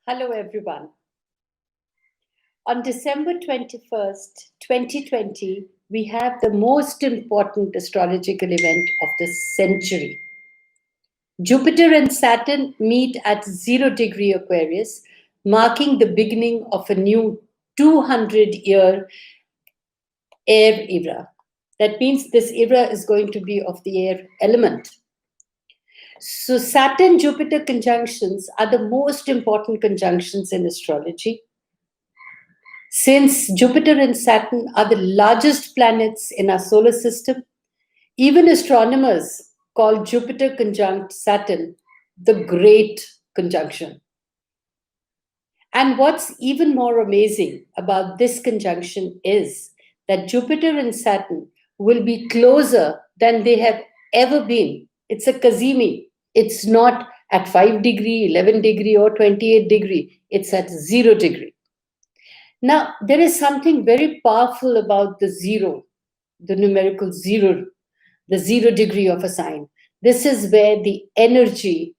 Hello, everyone. On December 21st, 2020, we have the most important astrological event of the century. Jupiter and Saturn meet at 0 degree Aquarius, marking the beginning of a new 200-year air era. That means this era is going to be of the air element. So Saturn-Jupiter conjunctions are the most important conjunctions in astrology. Since Jupiter and Saturn are the largest planets in our solar system, even astronomers call Jupiter conjunct Saturn the Great Conjunction. And what's even more amazing about this conjunction is that Jupiter and Saturn will be closer than they have ever been. It's a Kazimi. It's not at 5 degree, 11 degree, or 28 degree. It's at 0 degree. Now, there is something very powerful about the zero, the numerical zero, the 0 degree of a sign. This is where the energy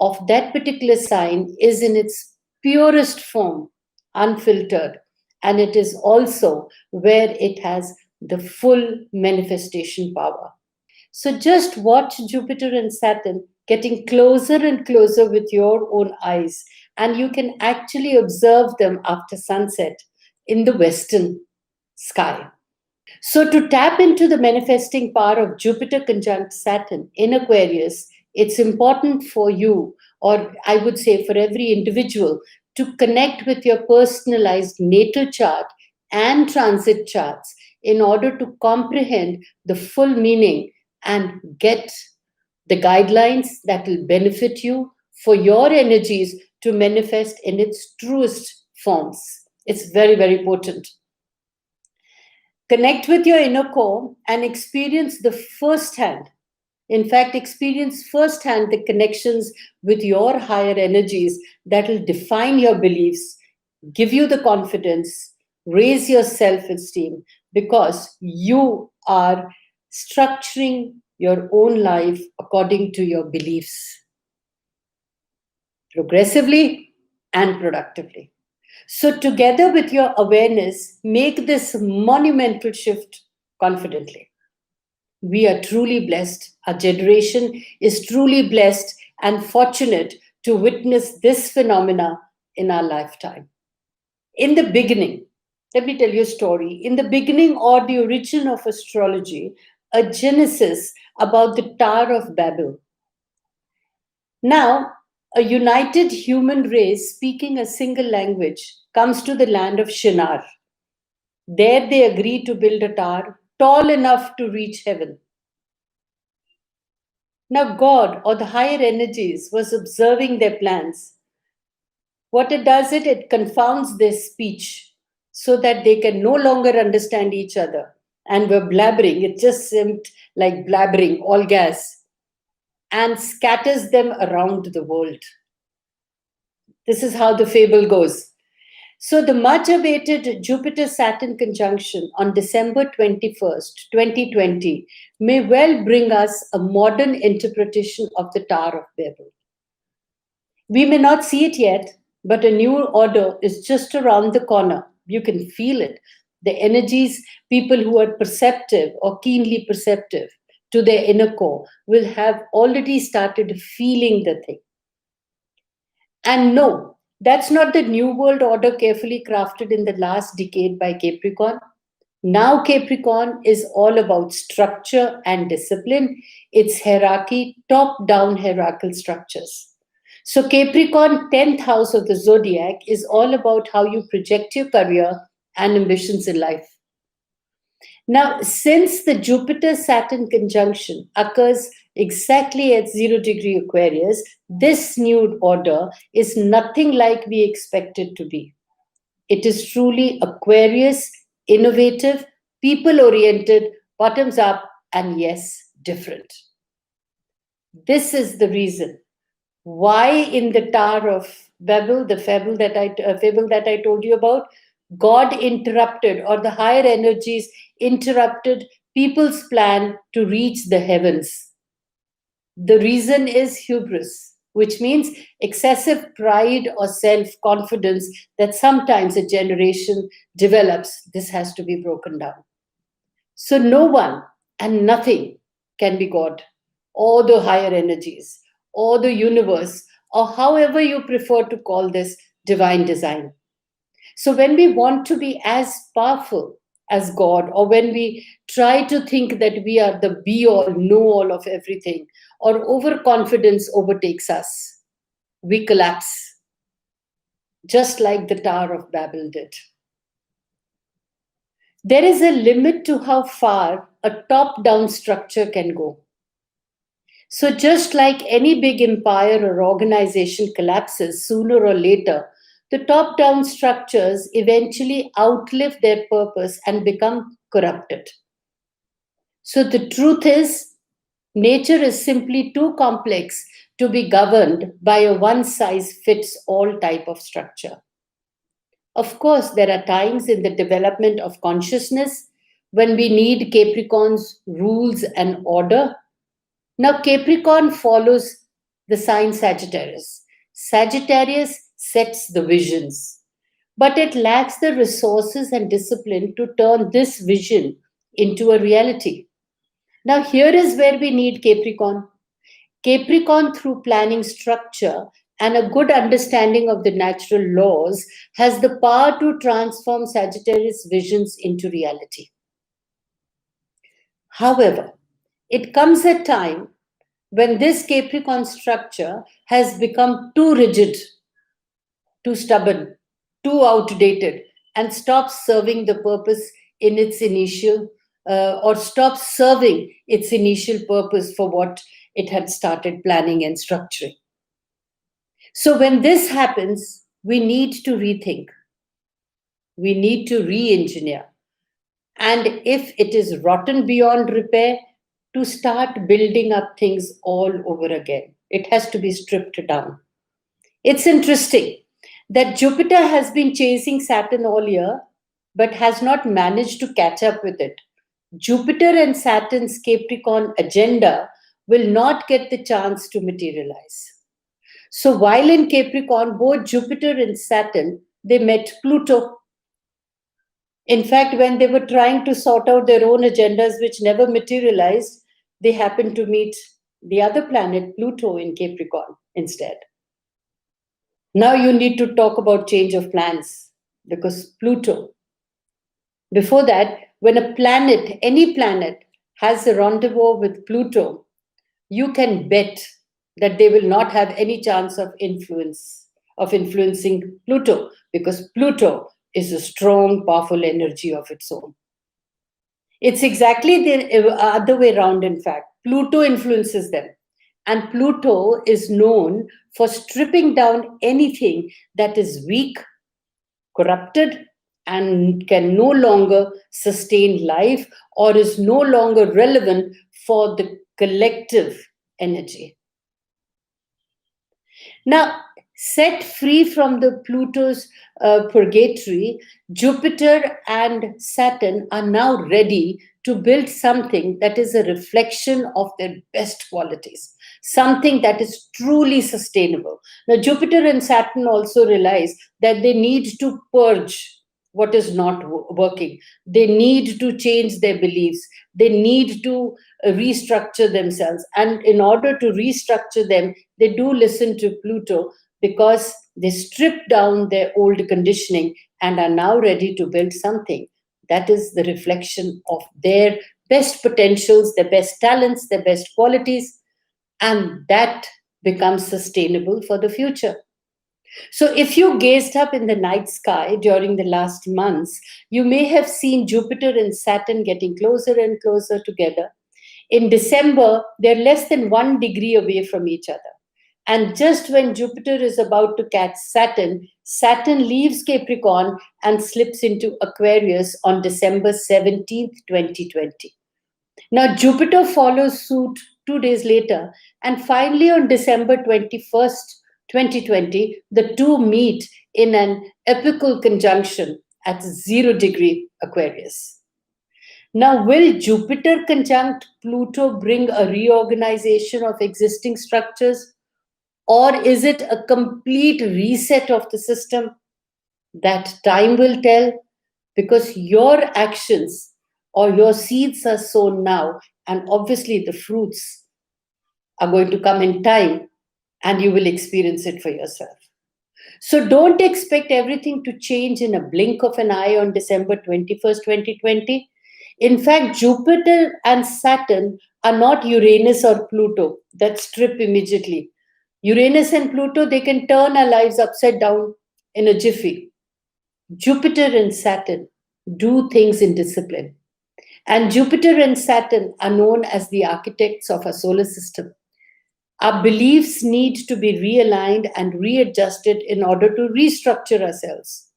of that particular sign is in its purest form, unfiltered. And it is also where it has the full manifestation power. So just watch Jupiter and Saturn getting closer and closer with your own eyes, and you can actually observe them after sunset in the western sky. So to tap into the manifesting power of Jupiter conjunct Saturn in Aquarius, it's important for you, or I would say for every individual, to connect with your personalized natal chart and transit charts in order to comprehend the full meaning and get the guidelines that will benefit you for your energies to manifest in its truest forms. It's very, very potent. Connect with your inner core and experience the firsthand. In fact, experience firsthand the connections with your higher energies that will define your beliefs, give you the confidence, raise your self-esteem, because you are structuring your own life according to your beliefs, progressively and productively. So together with your awareness, make this monumental shift confidently. We are truly blessed. Our generation is truly blessed and fortunate to witness this phenomena in our lifetime. In the beginning, let me tell you a story. In the beginning, or the origin of astrology, a genesis about the Tower of Babel. Now, a united human race speaking a single language comes to the land of Shinar. There they agree to build a tower tall enough to reach heaven. Now God, or the higher energies, was observing their plans. What it does, it confounds their speech so that they can no longer understand each other. And were blabbering, it just seemed like blabbering, all gas, and scatters them around the world. This is how the fable goes. So the much awaited Jupiter-Saturn conjunction on December 21st, 2020 may well bring us a modern interpretation of the Tower of Babel. We may not see it yet, but a new order is just around the corner. You can feel it. The energies, people who are perceptive or keenly perceptive to their inner core will have already started feeling the thing. And no, that's not the New World Order carefully crafted in the last decade by Capricorn. Now Capricorn is all about structure and discipline. It's hierarchy, top-down hierarchical structures. So Capricorn, 10th house of the zodiac, is all about how you project your career and ambitions in life. Now, since the Jupiter-Saturn conjunction occurs exactly at 0 degree Aquarius, this new order is nothing like we expect it to be. It is truly Aquarius, innovative, people-oriented, bottoms-up, and yes, different. This is the reason why in the Tower of Babel, the fable that I told you about, God interrupted, or the higher energies interrupted people's plan to reach the heavens. The reason is hubris. which means excessive pride or self-confidence that sometimes a generation develops. This has to be broken down. So no one and nothing can be God, or the higher energies, or the universe, or however you prefer to call this divine design. So when we want to be as powerful as God, or when we try to think that we are the be all, know all of everything, or overconfidence overtakes us, we collapse, just like the Tower of Babel did. There is a limit to how far a top down structure can go. So, just like any big empire or organization collapses sooner or later, the top down structures eventually outlive their purpose and become corrupted. So, the truth is, nature is simply too complex to be governed by a one size fits all type of structure. Of course, there are times in the development of consciousness when we need Capricorn's rules and order. Now, Capricorn follows the sign Sagittarius. Sagittarius sets the visions, but it lacks the resources and discipline to turn this vision into a reality. Now, here is where we need Capricorn. Capricorn, through planning structure and a good understanding of the natural laws, has the power to transform Sagittarius visions into reality. However, it comes a time when this Capricorn structure has become too rigid, too stubborn, too outdated, and stops serving the purpose in its initial, or stops serving its initial purpose for what it had started planning and structuring. So when this happens, we need to rethink. We need to re-engineer. And if it is rotten beyond repair, to start building up things all over again. It has to be stripped down. It's interesting that Jupiter has been chasing Saturn all year, but has not managed to catch up with it. Jupiter and Saturn's Capricorn agenda will not get the chance to materialize. So while in Capricorn, both Jupiter and Saturn, they met Pluto. In fact, when they were trying to sort out their own agendas, which never materialized, they happened to meet the other planet, Pluto, in Capricorn instead. Now you need to talk about change of plans, because Pluto. Before that, when a planet, any planet, has a rendezvous with Pluto, you can bet that they will not have any chance of influencing Pluto, because Pluto is a strong, powerful energy of its own. It's exactly the other way around, in fact. Pluto influences them. And Pluto is known for stripping down anything that is weak, corrupted, and can no longer sustain life or is no longer relevant for the collective energy. Now, set free from the Pluto's purgatory, Jupiter and Saturn are now ready to build something that is a reflection of their best qualities, something that is truly sustainable. Now, Jupiter and Saturn also realize that they need to purge what is not working. They need to change their beliefs. They need to restructure themselves. And in order to restructure them, they do listen to Pluto, because they strip down their old conditioning and are now ready to build something that is the reflection of their best potentials, their best talents, their best qualities, and that becomes sustainable for the future. So if you gazed up in the night sky during the last months, you may have seen Jupiter and Saturn getting closer and closer together. In December, they're less than 1 degree away from each other. And just when Jupiter is about to catch Saturn, Saturn leaves Capricorn and slips into Aquarius on December 17th, 2020. Now, Jupiter follows suit 2 days later, and finally on December 21st, 2020, the two meet in an epical conjunction at 0 degree Aquarius. Now, will Jupiter conjunct Pluto bring a reorganization of existing structures? Or is it a complete reset of the system? That time will tell, because your actions or your seeds are sown now, and obviously the fruits are going to come in time, and you will experience it for yourself. So don't expect everything to change in a blink of an eye on December 21st, 2020. In fact, Jupiter and Saturn are not Uranus or Pluto that strip immediately. Uranus and Pluto, they can turn our lives upside down in a jiffy. Jupiter and Saturn do things in discipline. And Jupiter and Saturn are known as the architects of our solar system. Our beliefs need to be realigned and readjusted in order to restructure ourselves.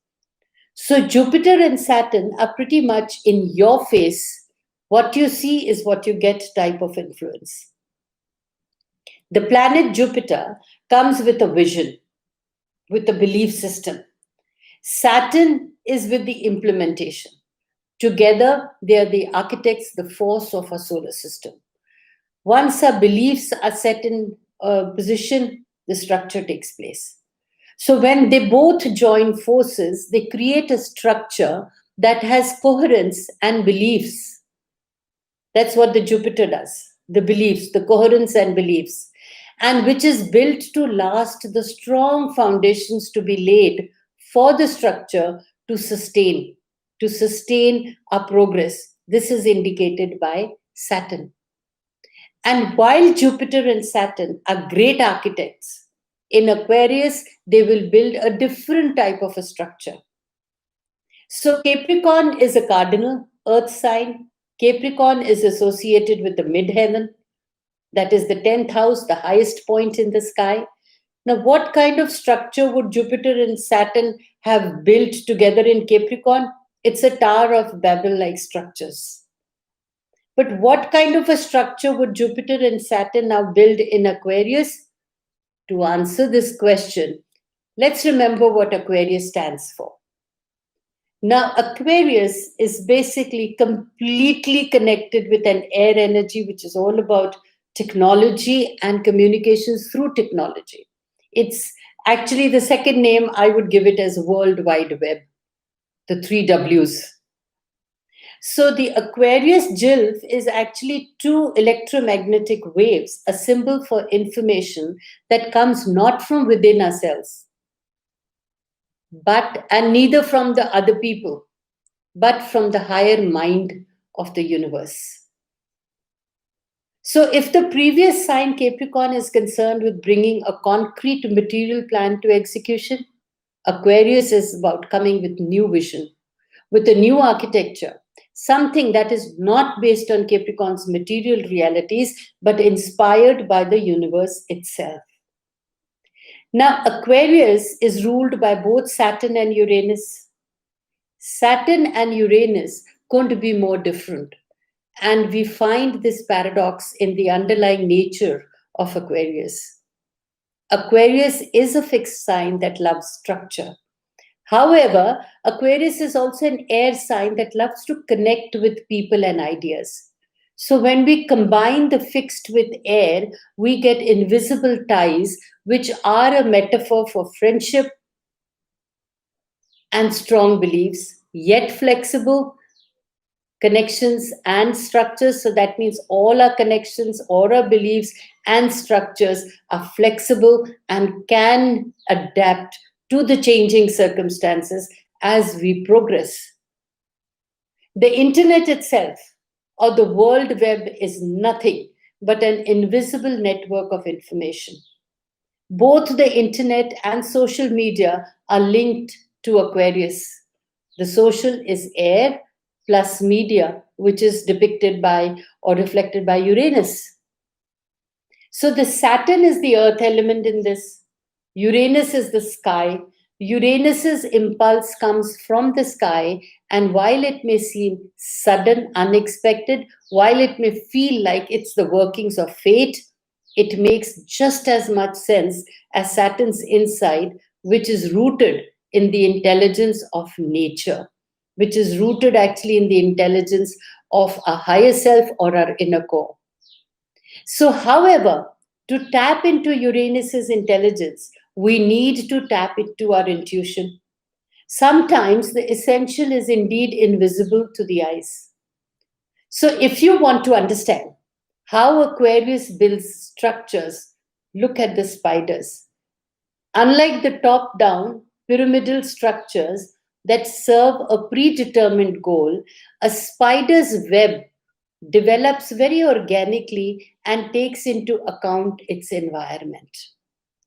So, Jupiter and Saturn are pretty much in your face. What you see is what you get type of influence. The planet Jupiter comes with a vision, with a belief system. Saturn is with the implementation. Together, they are the architects, the force of our solar system. Once our beliefs are set in position, the structure takes place. So when they both join forces, they create a structure that has coherence and beliefs. That's what the Jupiter does, the beliefs, the coherence and beliefs, and which is built to last, the strong foundations to be laid for the structure to sustain our progress. This is indicated by Saturn. And while Jupiter and Saturn are great architects, in Aquarius, they will build a different type of a structure. So Capricorn is a cardinal earth sign. Capricorn is associated with the midheaven. That is the 10th house, the highest point in the sky. Now, what kind of structure would Jupiter and Saturn have built together in Capricorn? It's a Tower of Babel-like structures. But what kind of a structure would Jupiter and Saturn now build in Aquarius? To answer this question, let's remember what Aquarius stands for. Now, Aquarius is basically completely connected with an air energy, which is all about technology and communications through technology. It's actually the second name I would give it as World Wide Web, the 3 W's. So the Aquarius gylf is actually 2 electromagnetic waves, a symbol for information that comes not from within ourselves, and neither from the other people, but from the higher mind of the universe. So if the previous sign Capricorn is concerned with bringing a concrete material plan to execution, Aquarius is about coming with new vision, with a new architecture, something that is not based on Capricorn's material realities, but inspired by the universe itself. Now, Aquarius is ruled by both Saturn and Uranus. Saturn and Uranus couldn't be more different. And we find this paradox in the underlying nature of Aquarius. Aquarius is a fixed sign that loves structure. However, Aquarius is also an air sign that loves to connect with people and ideas. So when we combine the fixed with air, we get invisible ties, which are a metaphor for friendship and strong beliefs, yet flexible connections and structures. So that means all our connections, all our beliefs and structures are flexible and can adapt to the changing circumstances as we progress. The internet itself, or the world web, is nothing but an invisible network of information. Both the internet and social media are linked to Aquarius. The social is air plus media, which is depicted by or reflected by Uranus. So the Saturn is the earth element in this. Uranus is the sky. Uranus's impulse comes from the sky, and while it may seem sudden, unexpected, while it may feel like it's the workings of fate, it makes just as much sense as Saturn's insight, which is rooted in the intelligence of nature, which is rooted actually in the intelligence of our higher self or our inner core. So, however, To tap into Uranus's intelligence, we need to tap into our intuition. Sometimes the essential is indeed invisible to the eyes. So, if you want to understand how Aquarius builds structures, look at the spiders. Unlike the top down pyramidal structures that serve a predetermined goal, a spider's web develops very organically and takes into account its environment.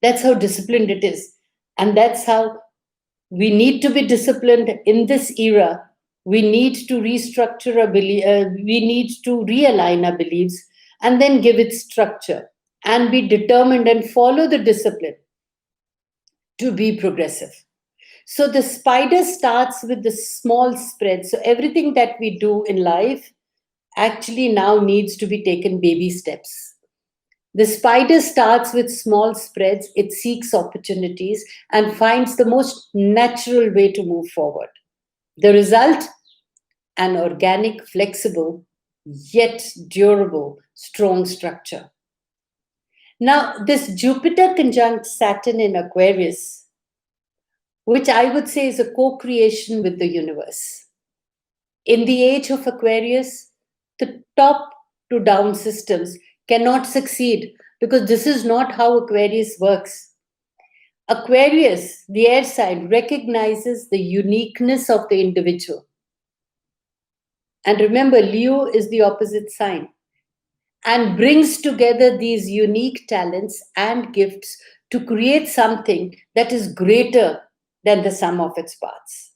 That's how disciplined it is. And that's how we need to be disciplined in this era. We need to restructure our we need to realign our beliefs and then give it structure and be determined and follow the discipline to be progressive. So the spider starts with the small spread. So everything that we do in life actually now needs to be taken baby steps. The spider starts with small spreads, it seeks opportunities and finds the most natural way to move forward. The result? An organic, flexible, yet durable, strong structure. Now, this Jupiter conjunct Saturn in Aquarius, which I would say is a co creation with the universe. In the age of Aquarius, the top to down systems cannot succeed because this is not how Aquarius works. Aquarius, the air sign, recognizes the uniqueness of the individual. And remember, Leo is the opposite sign and brings together these unique talents and gifts to create something that is greater than the sum of its parts.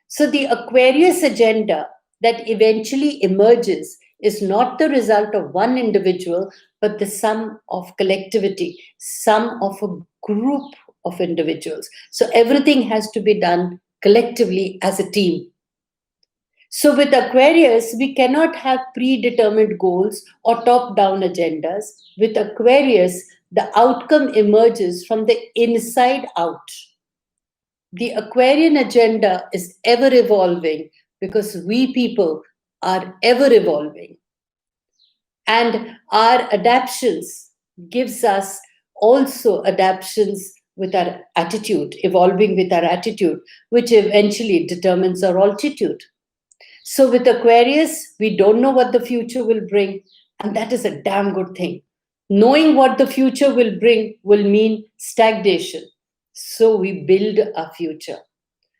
So the Aquarius agenda that eventually emerges is not the result of one individual, but the sum of collectivity, sum of a group of individuals. So everything has to be done collectively as a team. So with Aquarius, we cannot have predetermined goals or top-down agendas. With Aquarius, the outcome emerges from the inside out. The Aquarian agenda is ever evolving because we people are ever evolving. And our adaptations gives us also adaptations with our attitude, evolving with our attitude, which eventually determines our altitude. So with Aquarius, we don't know what the future will bring, and that is a damn good thing. Knowing what the future will bring will mean stagnation. So we build our future.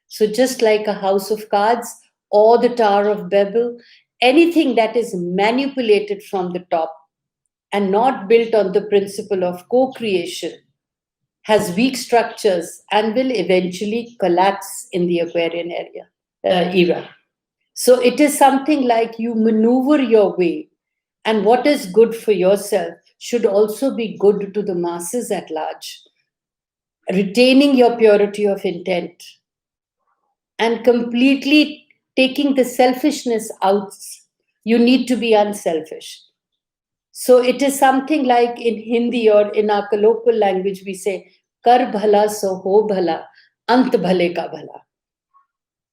So just like a house of cards or the Tower of Babel, anything that is manipulated from the top and not built on the principle of co-creation has weak structures and will eventually collapse in the Aquarian era. So it is something like you maneuver your way, and what is good for yourself should also be good to the masses at large, retaining your purity of intent and completely taking the selfishness out. You need to be unselfish. So it is something like in Hindi or in our colloquial language, we say, Kar bhala so ho bhala, ant bhale ka bhala.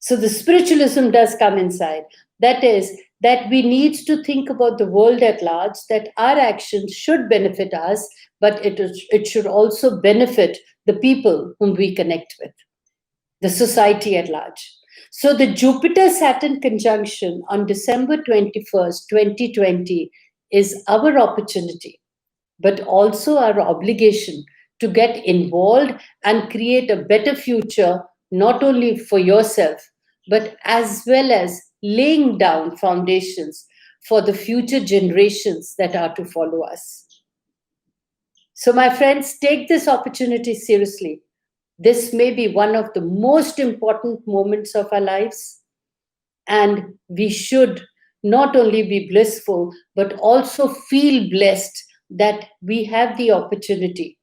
So the spiritualism does come inside. That is, that we need to think about the world at large, that our actions should benefit us, but it should also benefit the people whom we connect with, the society at large. So the Jupiter-Saturn conjunction on December 21st, 2020 is our opportunity, but also our obligation to get involved and create a better future, not only for yourself, but as well as laying down foundations for the future generations that are to follow us. So my friends, take this opportunity seriously. This may be one of the most important moments of our lives, and we should not only be blissful, but also feel blessed that we have the opportunity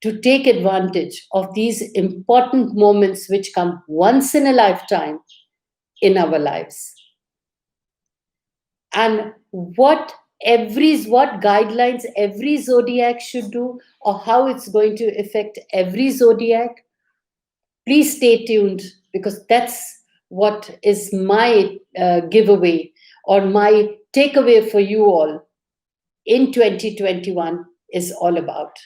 to take advantage of these important moments which come once in a lifetime in our lives. And what guidelines every zodiac should do, or how it's going to affect every zodiac, please stay tuned, because that's what is my giveaway or my takeaway for you all in 2021 is all about.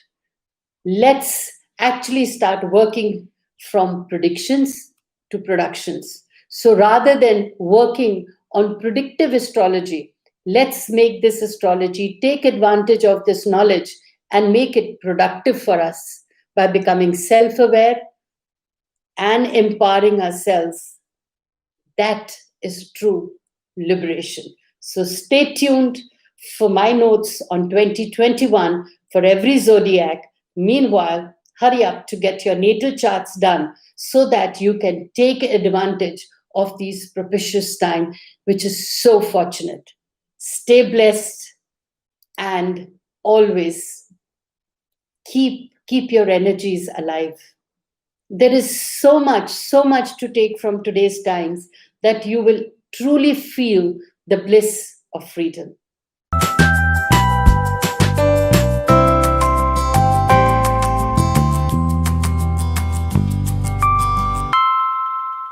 Let's actually start working from predictions to productions. So rather than working on predictive astrology, let's make this astrology take advantage of this knowledge and make it productive for us by becoming self-aware and empowering ourselves. That is true liberation. So stay tuned for my notes on 2021 for every zodiac. Meanwhile, hurry up to get your natal charts done so that you can take advantage of these propitious time, which is so fortunate. Stay blessed and always keep your energies alive. There is so much to take from today's times that you will truly feel the bliss of freedom.